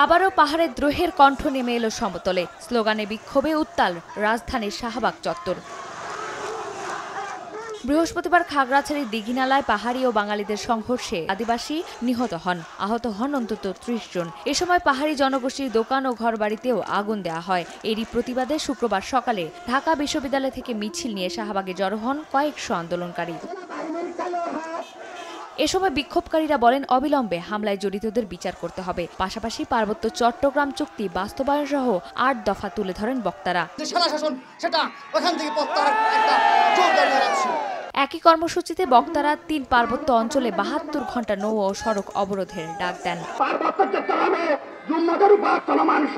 আবারও পাহাড়ের দ্রোহের কণ্ঠ নেমে এলো সমতলে। স্লোগানে বিক্ষোভে উত্তাল রাজধানীর শাহবাগ চত্বর। বৃহস্পতিবার খাগড়াছড়ির দীঘিনালায় পাহাড়ি ও বাঙালিদের সংঘর্ষে আদিবাসী নিহত হন, আহত হন অন্তত ৩০ জন। এ সময় পাহাড়ি জনগোষ্ঠীর দোকান ও ঘরবাড়িতেও আগুন দেওয়া হয়। এরই প্রতিবাদে শুক্রবার সকালে ঢাকা বিশ্ববিদ্যালয় থেকে মিছিল নিয়ে শাহবাগে জড়ো হন কয়েকশো আন্দোলনকারী। এ সময় বিক্ষোভকারীরা বলেন, অবিলম্বে হামলায় জড়িতদের বিচার করতে হবে। পাশাপাশি পার্বত্য চট্টগ্রাম চুক্তি বাস্তবায়ন সহ ৮ দফা তুলে ধরেন বক্তারা। একই কর্মসূচিতে বক্তারা ৩ পার্বত্য অঞ্চলে ৭২ ঘণ্টা নৌ ও সড়ক অবরোধের ডাক দেন।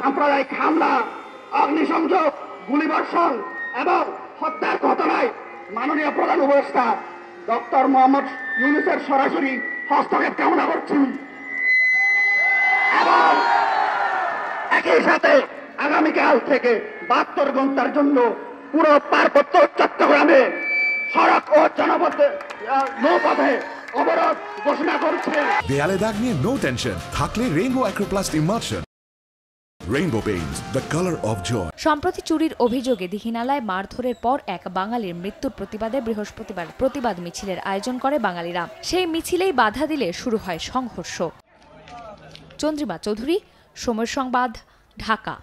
সাম্প্রদায়িক হামলা, অগ্নিসংযোগ, গুলিবর্ষণ এবং হত্যার ঘটনায় মাননীয় প্রধান উপদেষ্টা ডক্টর মোহাম্মদ ইউনূসের সরাসরি হস্তক্ষেপ কামনা করছি এবং একই সাথে আগামীকাল থেকে ৭২ ঘন্টার জন্য পুরো পার্বত্য চট্টগ্রামে সড়ক ও জনপথে নৌপথে অবরোধ ঘোষণা করছে। দেয়ালে দাগ নিয়ে নো টেনশন, থাকলে Rainbow Acroplast emulsion. Rainbow Paints, the colour of joy. সম্প্রতি চুরির অভিযোগে দীঘিনালায় মারধরের পর এক বাঙালির মৃত্যুর প্রতিবাদে বৃহস্পতিবার প্রতিবাদ মিছিলের আয়োজন করে বাঙালিরা। সেই মিছিলেই বাধা দিলে শুরু হয় সংঘর্ষ। চন্দ্রিমা চৌধুরী, সময় সংবাদ, ঢাকা।